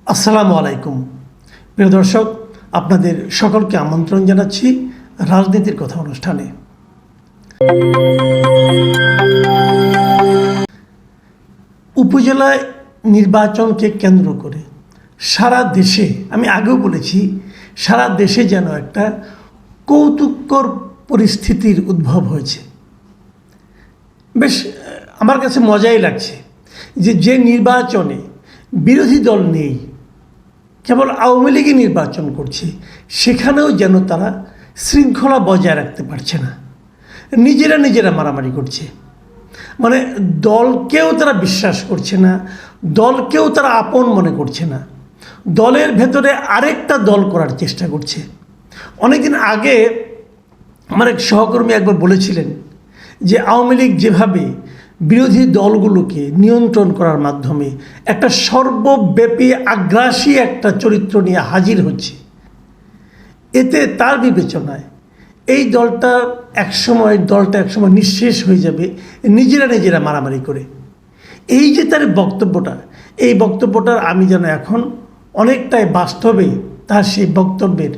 আসসালামু আলাইকুম প্রিয় দর্শক, আপনাদের সকলকে আমন্ত্রণ জানাচ্ছি রাজনীতির কথা অনুষ্ঠানে। উপজেলায় নির্বাচনকে কেন্দ্র করে সারা দেশে, আমি আগেও বলেছি, সারা দেশে যেন একটা কৌতুককর পরিস্থিতির উদ্ভব হয়েছে। বেশ আমার কাছে মজাই লাগছে যে নির্বাচনে বিরোধী দল নেই, কেবল আওয়ামী লীগই নির্বাচন করছে, সেখানেও যেন তারা শৃঙ্খলা বজায় রাখতে পারছে না, নিজেরা মারামারি করছে। মানে দলকেও তারা বিশ্বাস করছে না, দলকেও তারা আপন মনে করছে না, দলের ভেতরে আরেকটা দল করার চেষ্টা করছে। অনেকদিন আগে আমার এক সহকর্মী একবার বলেছিলেন যে আওয়ামী লীগ যেভাবে বিরোধী দলগুলোকে নিয়ন্ত্রণ করার মাধ্যমে একটা সর্বব্যাপী আগ্রাসী একটা চরিত্র নিয়ে হাজির হচ্ছে, এতে তার বিবেচনায় এই দলটা একসময় নিঃশেষ হয়ে যাবে নিজেরা মারামারি করে। এই যে তার বক্তব্যটা, এই বক্তব্যটার আমি যেন এখন অনেকটাই বাস্তবে তার সেই বক্তব্যের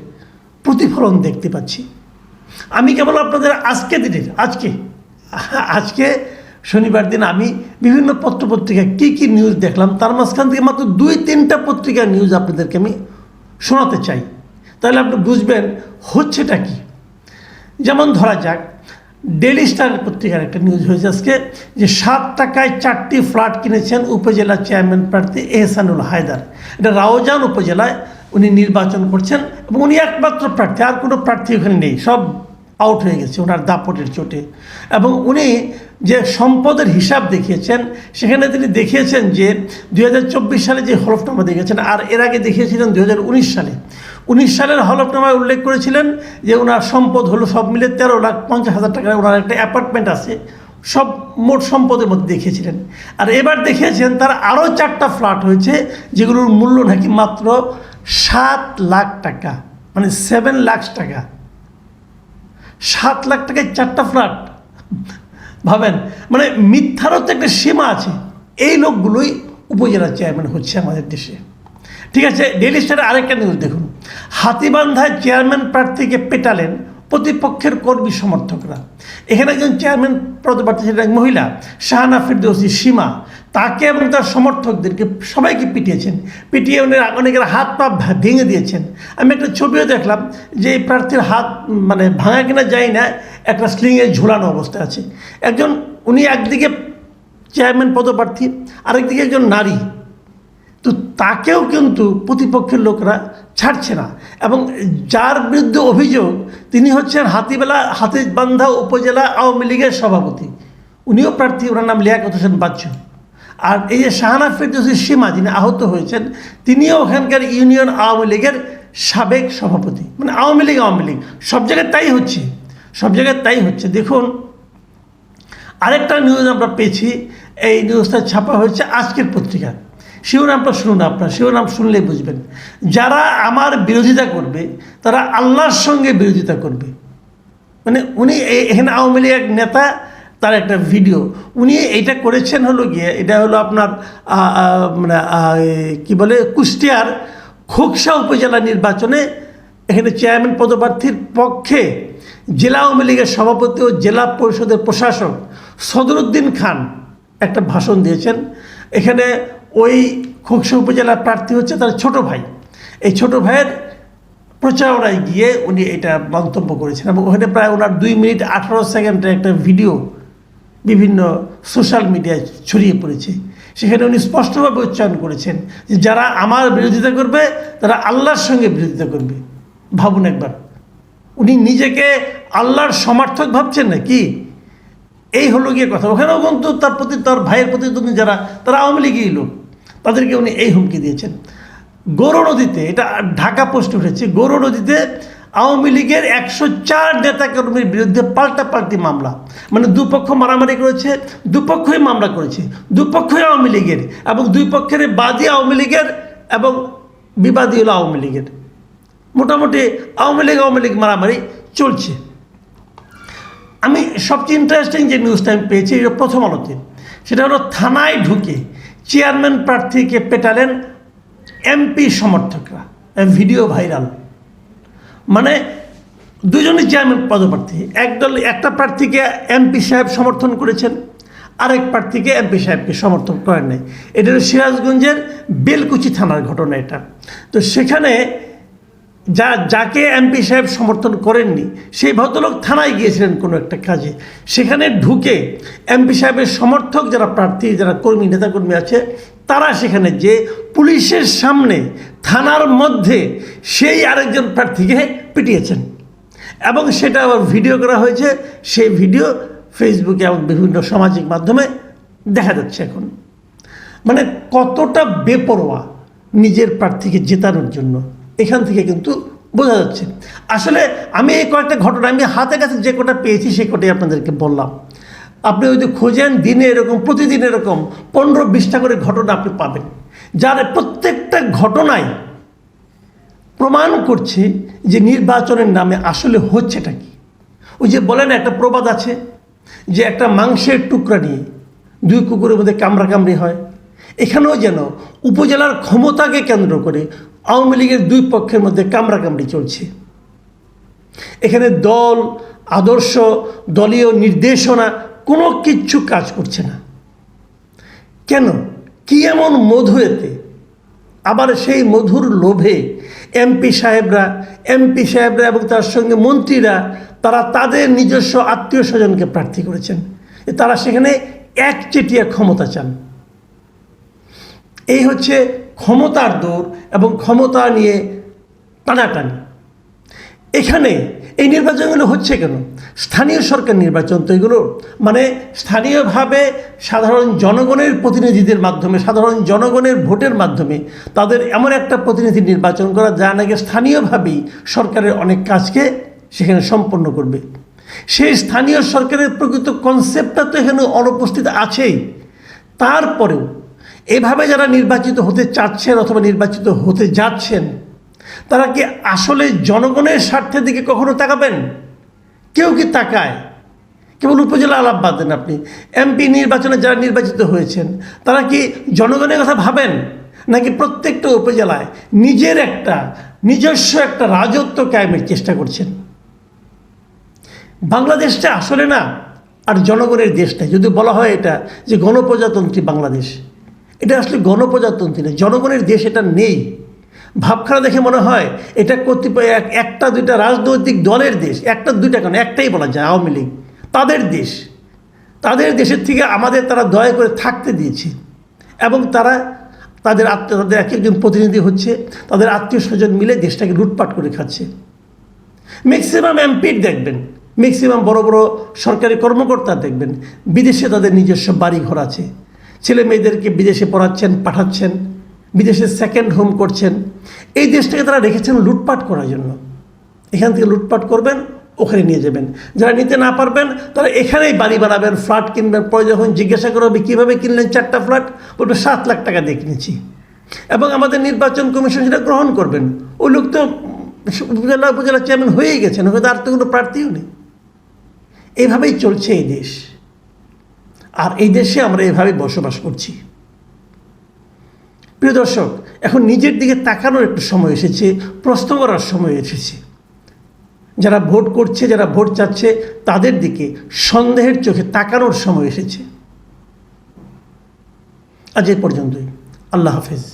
প্রতিফলন দেখতে পাচ্ছি। আমি কেবল আপনাদের আজকে শনিবার দিন আমি বিভিন্ন পত্রপত্রিকায় কী নিউজ দেখলাম, তার মাঝখান থেকে মাত্র 2-3টা পত্রিকার নিউজ আপনাদেরকে আমি শোনাতে চাই, তাহলে আপনি বুঝবেন হচ্ছেটা কি। যেমন ধরা যাক, ডেইলি স্টার পত্রিকার একটা নিউজ হয়েছে আজকে যে 7 টাকায় 4টি ফ্ল্যাট কিনেছেন উপজেলা চেয়ারম্যান প্রার্থী এহসানুল হায়দার। এটা রাউজান উপজেলায় উনি নির্বাচন করছেন এবং উনি একমাত্র প্রার্থী, আর কোনো প্রার্থী ওখানে নেই, সব আউট হয়ে গেছে ওনার দাপটের চোটে। এবং উনি যে সম্পদের হিসাব দেখিয়েছেন, সেখানে তিনি দেখিয়েছেন যে 2024 সালে যে হলফনামা দেখিয়েছেন, আর এর আগে দেখিয়েছিলেন 2019 সালে। 19 সালের হলফনামায় উল্লেখ করেছিলেন যে ওনার সম্পদ হলো সব মিলে 13,50,000 টাকা, ওনার একটা অ্যাপার্টমেন্ট আছে, সব মোট সম্পদের মধ্যে দেখিয়েছিলেন। আর এবার দেখিয়েছেন তার আরও 4টা ফ্ল্যাট হয়েছে, যেগুলোর মূল্য নাকি মাত্র 7 লাখ টাকা, মানে 7 লাখ টাকা। 7 লাখ টাকায় 4টা ফ্ল্যাট, ভাবেন, মানে মিথ্যারও তো একটা সীমা আছে। এই লোকগুলোই উপজেলা চেয়ারম্যান হচ্ছে আমাদের দেশে। ঠিক আছে, ডেইলি স্টারে আরেকটা নিউজ দেখুন, হাতীবান্ধায় চেয়ারম্যান প্রার্থীকে পেটালেন প্রতিপক্ষের কর্মী সমর্থকরা। এখানে একজন চেয়ারম্যান পদপ্রার্থী ছিলেন এক মহিলা, শাহানা ফেরদৌসী সীমা, তাকে এবং তার সমর্থকদেরকে সবাইকে পিটিয়ে অনেকের হাত পা ভেঙে দিয়েছেন। আমি একটা ছবিও দেখলাম যে এই প্রার্থীর হাত মানে ভাঙা কিনা যায় না, একটা স্লিংয়ে ঝোলানো অবস্থায় আছে। উনি একদিকে চেয়ারম্যান পদপ্রার্থী, আরেকদিকে একজন নারী, তো তাকেও কিন্তু প্রতিপক্ষের লোকরা ছাড়ছে না। এবং যার বিরুদ্ধে অভিযোগ, তিনি হচ্ছেন হাতীবান্ধা উপজেলা আওয়ামী লীগের সভাপতি, উনিও প্রার্থী, ওনার নাম লিয়াকত হোসেন বাচ্চু। আর এই যে শাহানা ফেরদৌসী সীমা, যিনি আহত হয়েছেন, তিনিও ওখানকার ইউনিয়ন আওয়ামী লীগের সাবেক সভাপতি। মানে আওয়ামী লীগ সব জায়গায় তাই হচ্ছে। দেখুন, আরেকটা নিউজ আমরা পেয়েছি, এই নিউজটা ছাপা হয়েছে আজকের পত্রিকা। শিরোনামটা শুনুন, শিরোনাম শুনলেই বুঝবেন, যারা আমার বিরোধিতা করবে তারা আল্লাহর সঙ্গে বিরোধিতা করবে। মানে উনি এখানে আওয়ামী লীগ এক নেতা, তার একটা ভিডিও উনি এইটা করেছেন, এটা হলো আপনার মানে কি বলে, কুষ্টিয়ার খোকসা উপজেলা নির্বাচনে এখানে চেয়ারম্যান পদপ্রার্থীর পক্ষে জেলা আওয়ামী লীগের সভাপতি ও জেলা পরিষদের প্রশাসক সদরুদ্দিন খান একটা ভাষণ দিয়েছেন। এখানে ওই খোকসা উপজেলার প্রার্থী হচ্ছে তার ছোট ভাই। এই ছোট ভাইয়ের প্রচারণায় গিয়ে উনি এটা মন্তব্য করেছেন এবং ওখানে প্রায় ওনার 2 মিনিট 18 সেকেন্ডের একটা ভিডিও বিভিন্ন সোশ্যাল মিডিয়ায় ছড়িয়ে পড়েছে। সেখানে উনি স্পষ্টভাবে উচ্চারণ করেছেন যে যারা আমার বিরোধিতা করবে তারা আল্লাহর সঙ্গে বিরোধিতা করবে। ভাবুন একবার, উনি নিজেকে আল্লাহর সমর্থক ভাবছেন নাকি? এই হলো গিয়ে কথা। ওখানেও কিন্তু তার ভাইয়ের প্রতিদ্বন্দ্বী যারা, তারা আওয়ামী লীগেরই লোক, তাদেরকে উনি এই হুমকি দিয়েছেন। গৌর নদীতে, এটা ঢাকা পোস্টে উঠেছে, গৌর নদীতে আওয়ামী লীগের 104 নেতাকর্মীর বিরুদ্ধে পাল্টাপাল্টি মামলা। মানে দুপক্ষ মারামারি করেছে, দুপক্ষই মামলা করেছে, দুপক্ষই আওয়ামী লীগের, এবং দুই পক্ষের বাদী আওয়ামী লীগের এবং বিবাদী হলো আওয়ামী লীগের। মোটামুটি আওয়ামী লীগ মারামারি চলছে। আমি সবচেয়ে ইন্টারেস্টিং যে নিউজটা আমি পেয়েছি এটা প্রথম আলোতে, সেটা হলো থানায় ঢুকে চেয়ারম্যান প্রার্থীকে পেটালেন এমপি সমর্থকরা, ভিডিও ভাইরাল, মানে দুজনই চেয়ারম্যান পদপ্রার্থী, একটা প্রার্থীকে এমপি সাহেব সমর্থন করেছেন, আরেক প্রার্থীকে এমপি সাহেবকে সমর্থন করেন নাই। এটা হলো সিরাজগঞ্জের বেলকুচি থানার ঘটনা এটা। তো সেখানে যাকে এমপি সাহেব সমর্থন করেননি সেই ভদ্রলোক থানায় গিয়েছিলেন কোনো একটা কাজে, সেখানে ঢুকে এমপি সাহেবের সমর্থক যারা প্রার্থী, যারা কর্মী, নেতাকর্মী আছে, তারা সেখানে যে পুলিশের সামনে থানার মধ্যে সেই আরেকজন প্রার্থীকে পিটিয়েছেন এবং সেটা আবার ভিডিও করা হয়েছে। সেই ভিডিও ফেসবুকে এবং বিভিন্ন সামাজিক মাধ্যমে দেখা যাচ্ছে এখন। মানে কতটা বেপরোয়া নিজের প্রার্থীকে জেতানোর জন্য এখান থেকে কিন্তু বোঝা যাচ্ছে। আসলে আমি এই কয়েকটা ঘটনা আমি হাতে কাছে যে কটা পেয়েছি সে কটাই আপনাদেরকে বললাম। আপনি যদি খোঁজেন দিনে এরকম প্রতিদিন এরকম 15-20টা করে ঘটনা আপনি পাবেন, যার প্রত্যেকটা ঘটনাই প্রমাণ করছে যে নির্বাচনের নামে আসলে হচ্ছেটা কি। ওই যে বলেন একটা প্রবাদ আছে যে একটা মাংসের টুকরা নিয়ে দুই কুকুরের মধ্যে কামড়াকামড়ি হয়, এখানেও যেন উপজেলার ক্ষমতাকে কেন্দ্র করে আওয়ামী লীগের দুই পক্ষের মধ্যে কামড়াকামড়ি চলছে। এখানে দল, আদর্শ, দলীয় নির্দেশনা কোনো কিচ্ছু কাজ করছে না। কেন? কি এমন মধু এতে? আবার সেই মধুর লোভে এমপি সাহেবরা এবং তার সঙ্গে মন্ত্রীরা তারা তাদের নিজস্ব আত্মীয় স্বজনকে প্রার্থী করেছেন। তারা সেখানে একচেটিয়া ক্ষমতা চান। এই হচ্ছে ক্ষমতার দৌড় এবং ক্ষমতা নিয়ে টানাটানি। এখানে এই নির্বাচনগুলো হচ্ছে কেন? স্থানীয় সরকার নির্বাচন তো এগুলো, মানে স্থানীয়ভাবে সাধারণ জনগণের প্রতিনিধিদের মাধ্যমে, সাধারণ জনগণের ভোটের মাধ্যমে তাদের এমন একটা প্রতিনিধি নির্বাচন করা যা নাকি স্থানীয়ভাবেই সরকারের অনেক কাজকে সেখানে সম্পন্ন করবে। সেই স্থানীয় সরকারের প্রকৃত কনসেপ্টটা তো এখানে অনুপস্থিত আছেই। তারপরেও এভাবে যারা নির্বাচিত হতে চাচ্ছেন অথবা নির্বাচিত হতে যাচ্ছেন তারা কি আসলে জনগণের স্বার্থের দিকে কখনো তাকাবেন? কেউ কি তাকায়? কেবল উপজেলা আলাপ বাদ দেন, আপনি এমপি নির্বাচনে যারা নির্বাচিত হয়েছেন তারা কি জনগণের কথা ভাবেন, নাকি প্রত্যেকটা উপজেলায় নিজস্ব একটা রাজত্ব কায়েমের চেষ্টা করছেন? বাংলাদেশটা আসলে না আর জনগণের দেশ নাই। যদি বলা হয় এটা যে গণপ্রজাতন্ত্রী বাংলাদেশ, এটা আসলে গণপ্রজাতন্ত্রী নেই, জনগণের দেশ এটা নেই। ভাবখানা দেখে মনে হয় এটা কতিপয় একটা দুইটা রাজনৈতিক দলের দেশ, একটা দুইটা কেন, একটাই বলা যায়, আওয়ামী লীগ, তাদের দেশ। তাদের দেশের থেকে আমাদের তারা দয়া করে থাকতে দিয়েছে এবং তাদের এক একজন প্রতিনিধি হচ্ছে, তাদের আত্মীয় স্বজন মিলে দেশটাকে লুটপাট করে খাচ্ছে। ম্যাক্সিমাম এমপির দেখবেন, ম্যাক্সিমাম বড় বড় সরকারি কর্মকর্তা দেখবেন বিদেশে তাদের নিজস্ব বাড়ি ঘর আছে, ছেলে মেয়েদেরকে বিদেশে পড়াচ্ছেন, পাঠাচ্ছেন, বিদেশে সেকেন্ড হোম করছেন। এই দেশটাকে তারা রেখেছেন লুটপাট করার জন্য। এখান থেকে লুটপাট করবেন, ওখানে নিয়ে যাবেন। যারা নিতে না পারবেন তারা এখানেই বাড়ি বানাবেন, ফ্ল্যাট কিনবেন। পরে যখন জিজ্ঞাসা করা হবে কীভাবে কিনলেন 4টা ফ্ল্যাট, বলবে 7 লাখ টাকা দিয়ে কিনেছি। এবং আমাদের নির্বাচন কমিশন সেটা গ্রহণ করবেন। ওই লোক তো উপজেলা চেয়ারম্যান হয়েই গেছেন, হয়তো আর তো কোনো প্রার্থীও নেই। এইভাবেই চলছে এই দেশ, আর এই দেশে আমরা এভাবে বসবাস করছি। প্রিয় দর্শক, এখন নিজের দিকে তাকানোর একটা সময় এসেছে, প্রশ্ন করার সময় এসেছে। যারা ভোট করছে, যারা ভোট চাচ্ছে, তাদের দিকে সন্দেহের চোখে তাকানোর সময় এসেছে। আজ এই পর্যন্তই। আল্লাহ হাফেজ।